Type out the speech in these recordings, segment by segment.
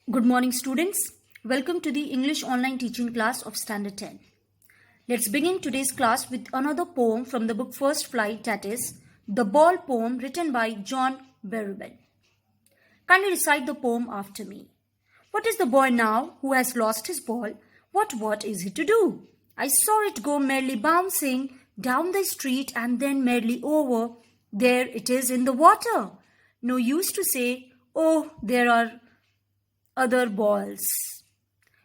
Good morning, students. Welcome to the English online teaching class of Standard 10. Let's begin today's class with another poem from the book First Flight, that is, The Ball poem written by John Berryman. Kindly recite the poem after me. What is the boy now who has lost his ball? What is he to do? I saw it go merrily bouncing down the street and then merrily over. There it is in the water. No use to say, oh, there are other balls.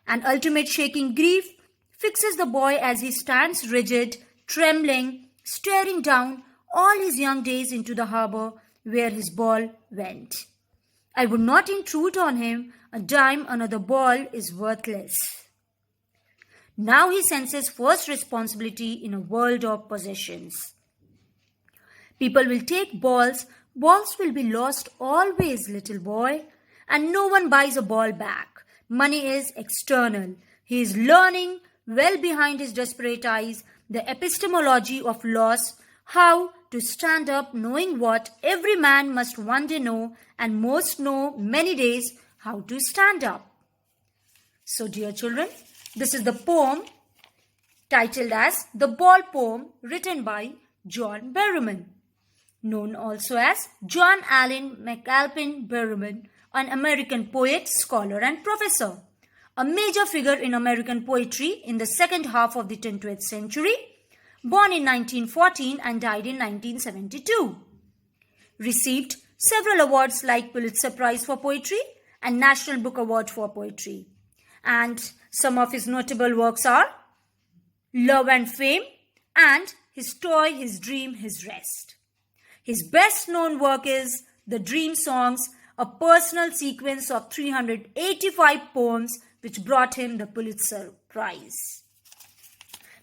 An ultimate shaking grief fixes the boy as he stands rigid, trembling, staring down all his young days into the harbor where his ball went. I would not intrude on him. A dime another ball is worthless. Now he senses first responsibility in a world of possessions. People will take balls. Balls will be lost always, little boy. And no one buys a ball back. Money is external. He is learning, well behind his desperate eyes, the epistemology of loss, how to stand up knowing what every man must one day know and most know many days how to stand up. So dear children, this is the poem titled as The Ball Poem written by John Berryman, known also as John Allen McAlpin Berryman, an American poet, scholar and professor, a major figure in American poetry in the second half of the 20th century, born in 1914 and died in 1972. Received several awards like Pulitzer Prize for Poetry and National Book Award for Poetry. And some of his notable works are Love and Fame and His Toy, His Dream, His Rest. His best known work is The Dream Songs, a personal sequence of 385 poems which brought him the Pulitzer Prize.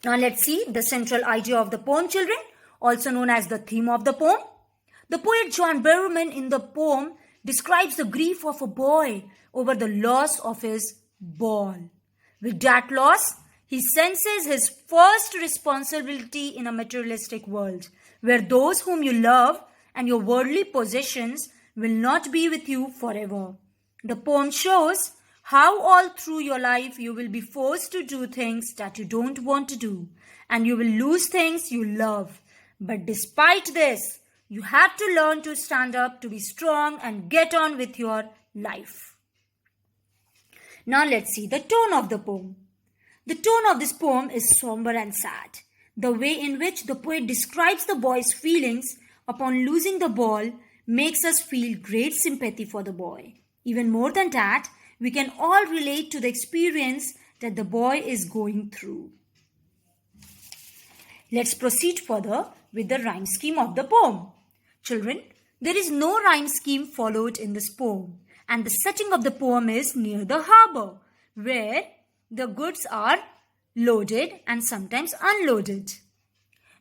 Now let's see the central idea of the poem, children, also known as the theme of the poem. The poet John Berryman in the poem describes the grief of a boy over the loss of his ball. With that loss, he senses his first responsibility in a materialistic world, where those whom you love and your worldly possessions will not be with you forever. The poem shows how all through your life you will be forced to do things that you don't want to do, and you will lose things you love. But despite this, you have to learn to stand up, to be strong and get on with your life. Now let's see the tone of the poem. The tone of this poem is somber and sad. The way in which the poet describes the boy's feelings upon losing the ball makes us feel great sympathy for the boy. Even more than that, we can all relate to the experience that the boy is going through. Let's proceed further with the rhyme scheme of the poem. Children, there is no rhyme scheme followed in this poem, and the setting of the poem is near the harbor, where the goods are loaded and sometimes unloaded.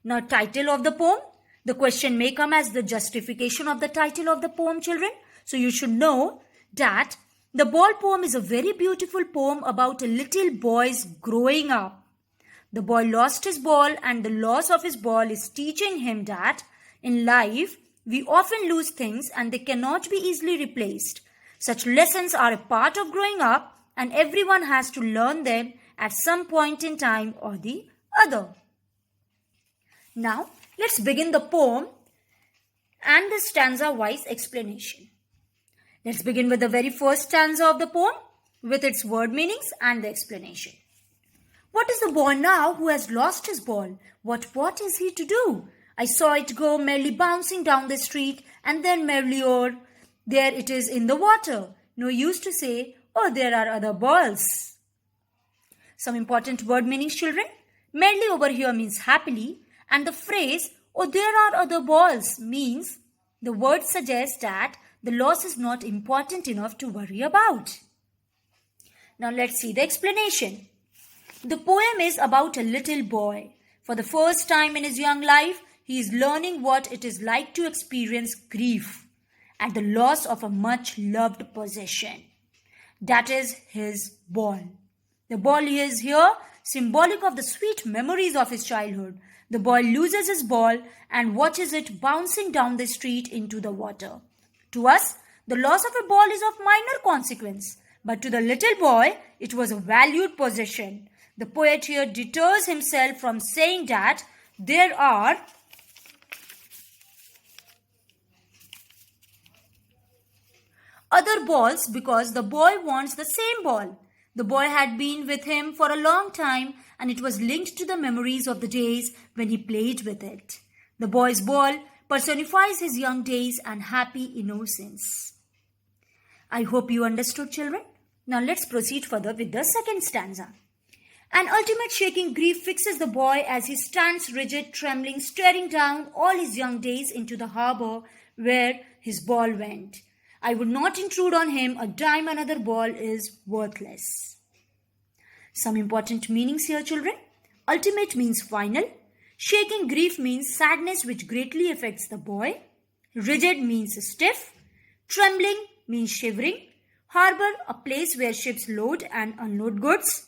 Now, title of the poem. The question may come as the justification of the title of the poem, children. So you should know that the Ball poem is a very beautiful poem about a little boy's growing up. The boy lost his ball, and the loss of his ball is teaching him that in life we often lose things and they cannot be easily replaced. Such lessons are a part of growing up, and everyone has to learn them at some point in time or the other. Now, let's begin the poem and the stanza-wise explanation. Let's begin with the very first stanza of the poem with its word meanings and the explanation. What is the boy now who has lost his ball? What is he to do? I saw it go merrily bouncing down the street and then merrily o'er. There it is in the water. No use to say, oh, there are other balls. Some important word meanings, children. Merrily over here means happily, and the phrase, oh, there are other balls means the word suggests that the loss is not important enough to worry about. Now let's see the explanation. The poem is about a little boy. For the first time in his young life, he is learning what it is like to experience grief at the loss of a much loved possession. That is his ball. The ball is here symbolic of the sweet memories of his childhood. The boy loses his ball and watches it bouncing down the street into the water. To us, the loss of a ball is of minor consequence, But to the little boy, it was a valued possession. The poet here deters himself from saying that there are other balls because the boy wants the same ball. The boy had been with him for a long time and it was linked to the memories of the days when he played with it. The boy's ball personifies his young days and happy innocence. I hope you understood, children. Now let's proceed further with the second stanza. An ultimate shaking grief fixes the boy as he stands rigid, trembling, staring down all his young days into the harbor where his ball went. I would not intrude on him. A dime another ball is worthless. Some important meanings here, children. Ultimate means final. Shaking grief means sadness which greatly affects the boy. Rigid means stiff. Trembling means shivering. Harbor, a place where ships load and unload goods.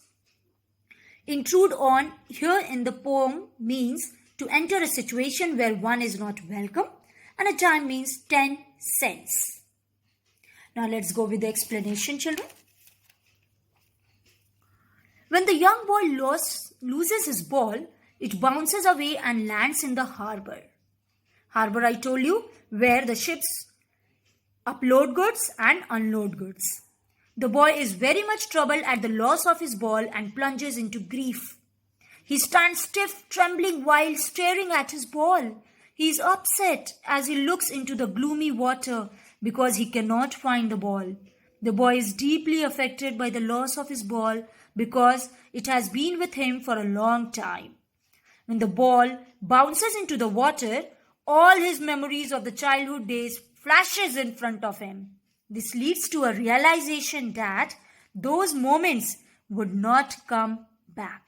Intrude on here in the poem means to enter a situation where one is not welcome, and a dime means 10 cents. Now let's go with the explanation, children. When the young boy loses his ball, it bounces away and lands in the harbor. Harbor, I told you, where the ships upload goods and unload goods. The boy is very much troubled at the loss of his ball and plunges into grief. He stands stiff, trembling while staring at his ball. He is upset as he looks into the gloomy water because he cannot find the ball. The boy is deeply affected by the loss of his ball because it has been with him for a long time. When the ball bounces into the water, all his memories of the childhood days flashes in front of him. This leads to a realization that those moments would not come back.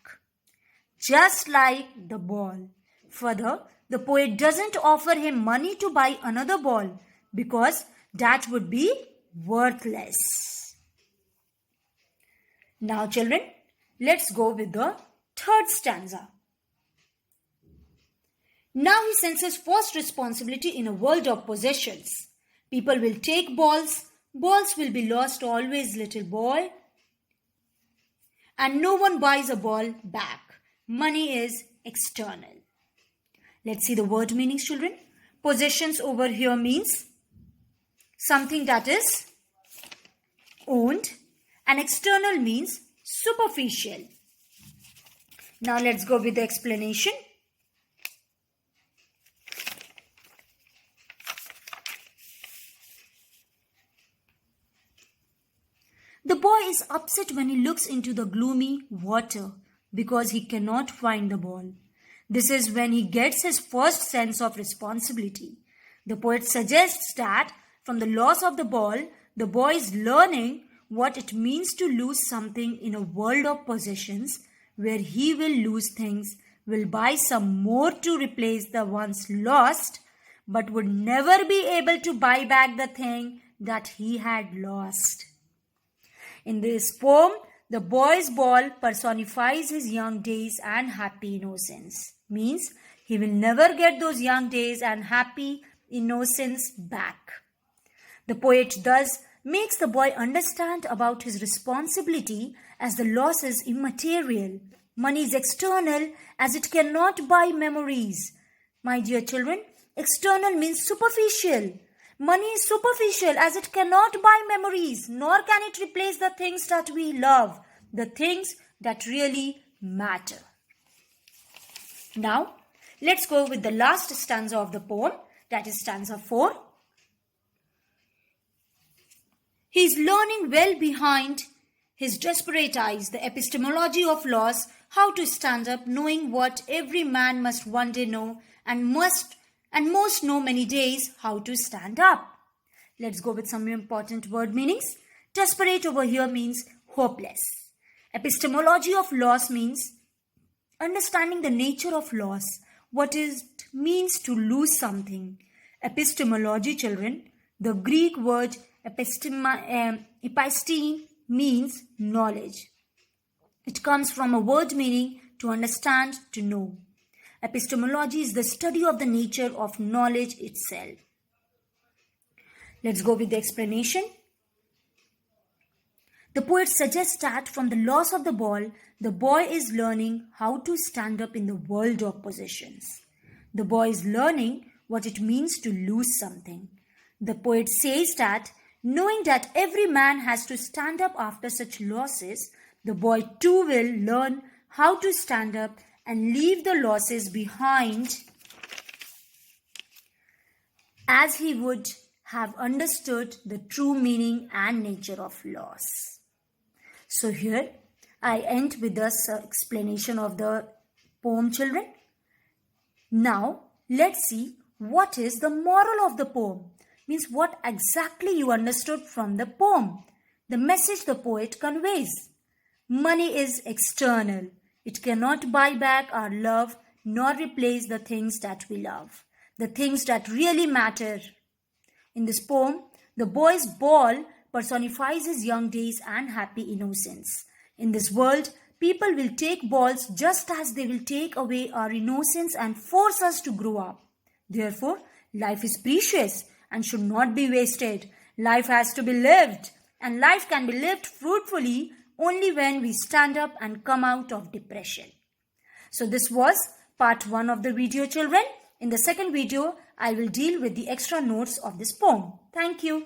Just like the ball. Further, the poet doesn't offer him money to buy another ball because that would be worthless. Now, children, let's go with the third stanza. Now he senses first responsibility in a world of possessions. People will take balls. Balls will be lost always, little boy. And no one buys a ball back. Money is external. Let's see the word meanings, children. Possessions over here means something that is owned. And external means superficial. Now let's go with the explanation. The boy is upset when he looks into the gloomy water because he cannot find the ball. This is when he gets his first sense of responsibility. The poet suggests that from the loss of the ball, the boy is learning what it means to lose something in a world of possessions where he will lose things, will buy some more to replace the ones lost, but would never be able to buy back the thing that he had lost. In this poem, the boy's ball personifies his young days and happy innocence. Means he will never get those young days and happy innocence back. The poet thus makes the boy understand about his responsibility as the loss is immaterial. Money is external as it cannot buy memories. My dear children, external means superficial. Money is superficial as it cannot buy memories, nor can it replace the things that we love, the things that really matter. Now, let's go with the last stanza of the poem, that is stanza 4. He is learning well behind his desperate eyes the epistemology of loss, how to stand up, knowing what every man must one day know and most know many days how to stand up. Let's go with some important word meanings. Desperate over here means hopeless. Epistemology of loss means understanding the nature of loss, what it means to lose something. Epistemology, children, the Greek word episteme means knowledge. It comes from a word meaning to understand, to know. Epistemology is the study of the nature of knowledge itself. Let's go with the explanation. The poet suggests that from the loss of the ball, the boy is learning how to stand up in the world of possessions. The boy is learning what it means to lose something. The poet says that, knowing that every man has to stand up after such losses, the boy too will learn how to stand up and leave the losses behind as he would have understood the true meaning and nature of loss. So here I end with this explanation of the poem, children. Now let's see what is the moral of the poem. Means what exactly you understood from the poem. The message the poet conveys. Money is external. It cannot buy back our love nor replace the things that we love, the things that really matter. In this poem, the boy's ball personifies his young days and happy innocence. In this world, people will take balls just as they will take away our innocence and force us to grow up. Therefore, life is precious and should not be wasted. Life has to be lived, and life can be lived fruitfully only when we stand up and come out of depression. So this was part 1 of the video, children. In the second video, I will deal with the extra notes of this poem. Thank you.